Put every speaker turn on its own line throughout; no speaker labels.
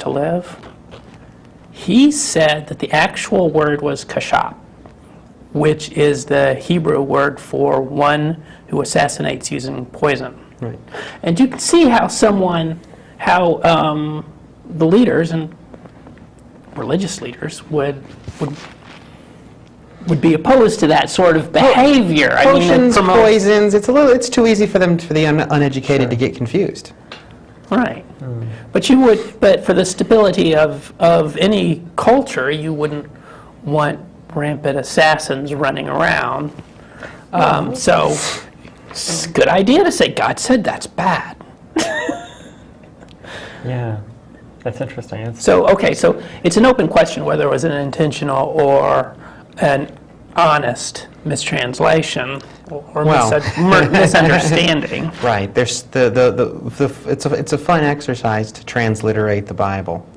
to live, he said that the actual word was kashab, which is the Hebrew word for one who assassinates using poison.
Right.
And you can see how the leaders and religious leaders would be opposed to that sort of behavior.
Potions, poisons. It's too easy for the uneducated to get confused.
Right. But for the stability of any culture, you wouldn't want rampant assassins running around. So it's a good idea to say, God said that's bad.
Yeah, that's interesting.
So it's an open question whether it was an intentional or an honest mistranslation or misunderstanding.
Right. There's it's a fun exercise to transliterate the Bible,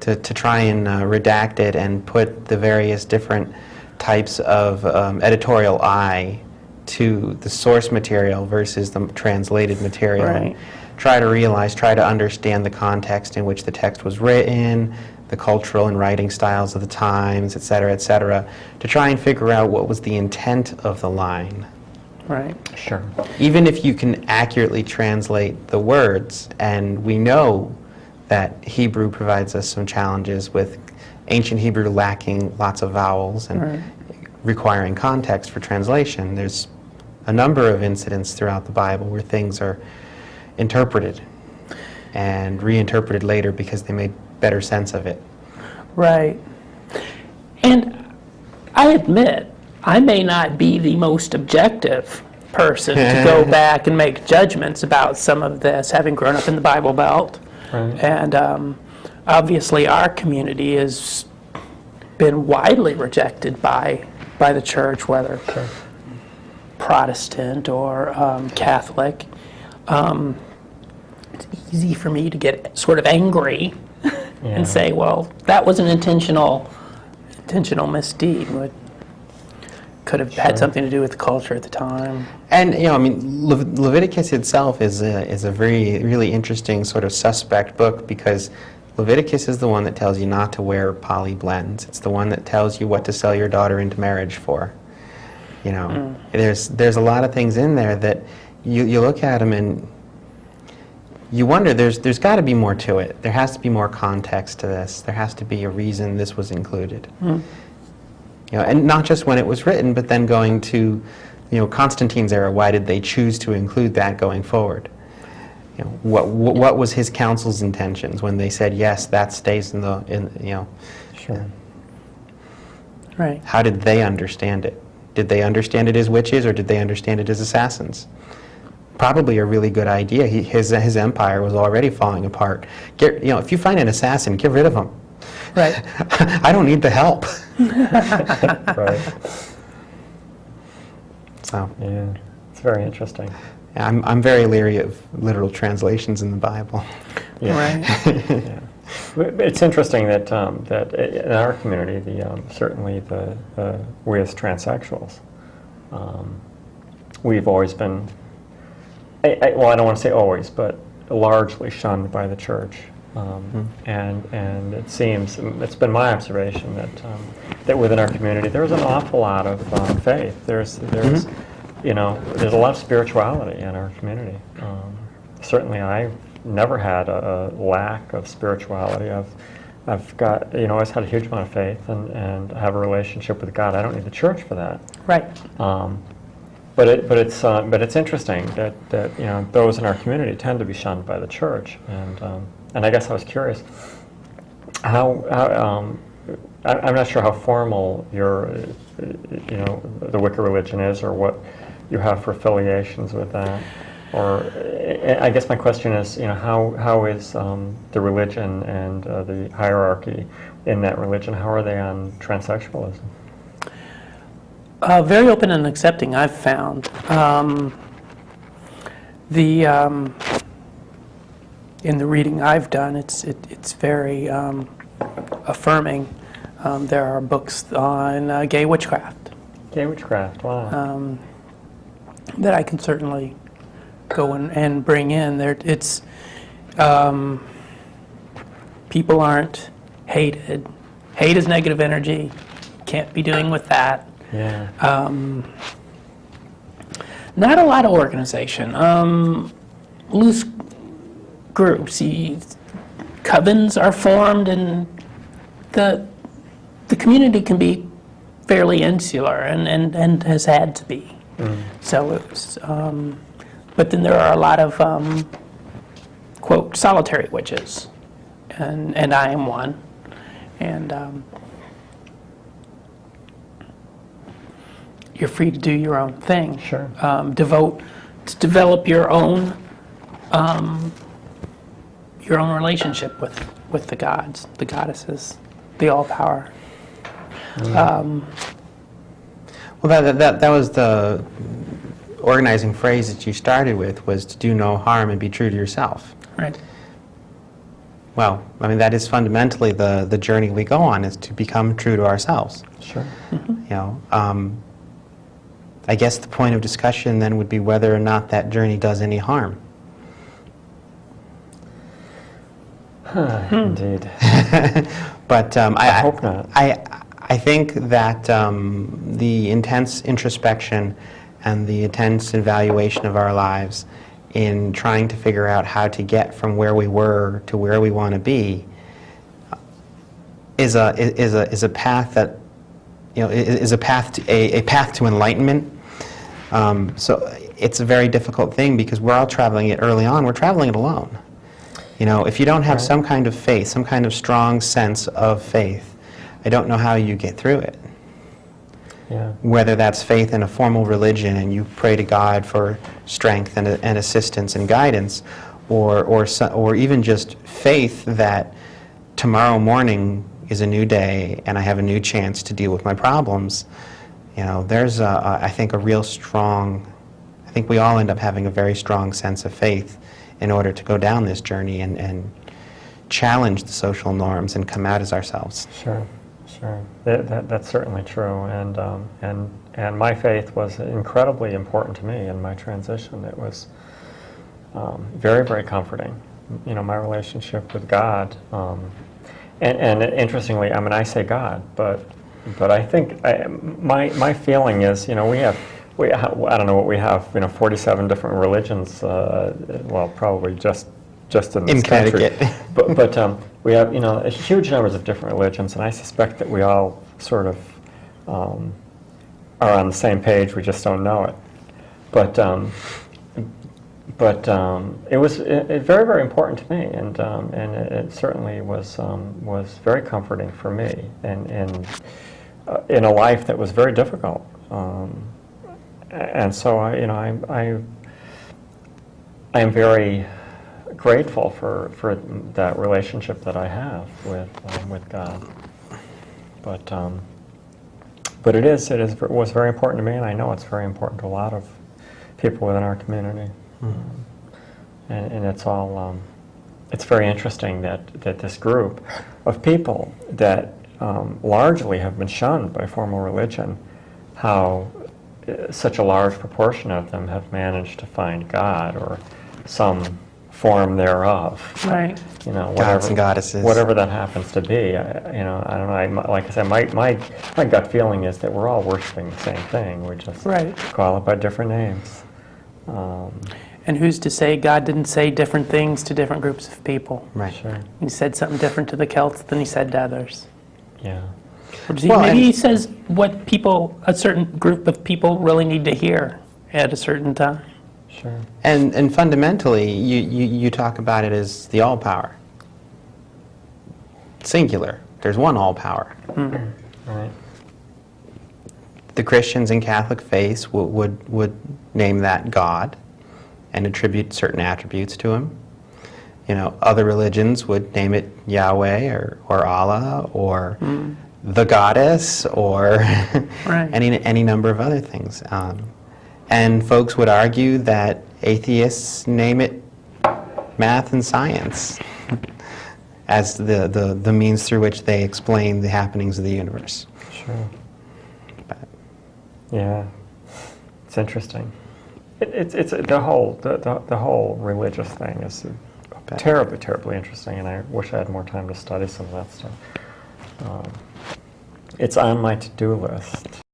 to try and redact it and put the various different types of editorial eye to the source material versus the translated material.
Right.
And try to understand the context in which the text was written, the cultural and writing styles of the times, et cetera, to try and figure out what was the intent of the line.
Right.
Sure.
Even if you can accurately translate the words, and we know that Hebrew provides us some challenges with ancient Hebrew lacking lots of vowels and requiring context for translation. There's a number of incidents throughout the Bible where things are interpreted and reinterpreted later because they made better sense of it.
Right. And I admit, I may not be the most objective person to go back and make judgments about some of this, having grown up in the Bible Belt.
Right.
And obviously our community has been widely rejected by the church, whether Protestant or Catholic. It's easy for me to get sort of angry and say, well, that was an intentional misdeed. Could have had something to do with the culture at the time.
And Leviticus itself is a really interesting sort of suspect book, because Leviticus is the one that tells you not to wear poly blends. It's the one that tells you what to sell your daughter into marriage for. There's a lot of things in there that you look at them and you wonder, there's got to be more to it. There has to be more context to this. There has to be a reason this was included. And not just when it was written, but then going to, Constantine's era. Why did they choose to include that going forward? What was his council's intentions when they said yes, that stays in the.
Sure.
Right.
How did they understand it? Did they understand it as witches, or did they understand it as assassins? Probably a really good idea. His empire was already falling apart. If you find an assassin, get rid of him.
Right.
I don't need the help.
Right.
So.
Yeah, it's very interesting.
I'm very leery of literal translations in the Bible.
Yeah.
Right.
Yeah. It's interesting that that in our community, certainly we as transsexuals, we've always been. Well, I don't want to say always, but largely shunned by the church, and it seems it's been my observation that within our community there's an awful lot of faith. There's a lot of spirituality in our community. Certainly, I've never had a lack of spirituality. I've got always had a huge amount of faith and have a relationship with God. I don't need the church for that.
Right.
But it's interesting that those in our community tend to be shunned by the church, and I guess I was curious how I'm not sure how formal your the Wicca religion is, or what you have for affiliations with that, or I guess my question is how is the religion and the hierarchy in that religion, how are they on transsexualism?
Very open and accepting, I've found. In the reading I've done, it's very affirming. There are books on gay witchcraft.
Gay witchcraft, wow.
That I can certainly go and bring in. People aren't hated. Hate is negative energy. Can't be doing with that.
Yeah.
Not a lot of organization. Loose groups. Covens are formed, and the community can be fairly insular, and has had to be. So it was, but then there are a lot of quote solitary witches, and I am one, and you're free to do your own thing.
Sure.
Develop your own relationship with the gods, the goddesses, the all power.
Well, that was the organizing phrase that you started with, was to do no harm and be true to yourself.
Right.
Well, I mean, that is fundamentally the journey we go on, is to become true to ourselves.
Sure.
You know, I guess the point of discussion then would be whether or not that journey does any harm.
Indeed.
But
I hope not.
I think that the intense introspection and the intense evaluation of our lives in trying to figure out how to get from where we were to where we want to be is a path that, you know, is a path to enlightenment. So it's a very difficult thing, because we're all traveling it early on. We're traveling it alone. You know, if you don't have some kind of faith, some kind of strong sense of faith, I don't know how you get through it.
Yeah.
Whether that's faith in a formal religion and you pray to God for strength and assistance and guidance, or even just faith that tomorrow morning is a new day and I have a new chance to deal with my problems. You know, there's I think a real strong, I think we all end up having a very strong sense of faith in order to go down this journey and challenge the social norms and come out as ourselves.
Sure. Sure, that's certainly true, and my faith was incredibly important to me in my transition. It was very, very comforting. You know, my relationship with God, and interestingly, I mean, I say God, but I think my feeling is, you know, I don't know what we have, you know, 47 different religions. Well, probably just in this country. But we have, you know, huge numbers of different religions, and I suspect that we all sort of are on the same page. We just don't know it. But it was very, very important to me, and it certainly was very comforting for me, and in a life that was very difficult. And so I am very grateful for that relationship that I have with God. But it was very important to me, and I know it's very important to a lot of people within our community. And it's all it's very interesting that this group of people that largely have been shunned by formal religion, how such a large proportion of them have managed to find God or some form thereof.
Right.
You know,
Gods and goddesses.
whatever that happens to be. I don't know. Like I said, my gut feeling is that we're all worshiping the same thing. We just call it by different names.
And who's to say God didn't say different things to different groups of people?
Right.
Sure.
He said something different to the Celts than he said to others.
Yeah.
Or maybe he says what a certain group of people really need to hear at a certain time.
Sure.
And fundamentally, you talk about it as the all-power. Singular. There's one all-power.
Mm-hmm.
Right.
The Christians in Catholic faith would name that God and attribute certain attributes to him. You know, other religions would name it Yahweh or Allah or the goddess or any number of other things. And folks would argue that atheists name it math and science as the means through which they explain the happenings of the universe.
Sure. Yeah, it's interesting. It's the whole religious thing is terribly, terribly interesting, and I wish I had more time to study some of that stuff. It's on my to-do list.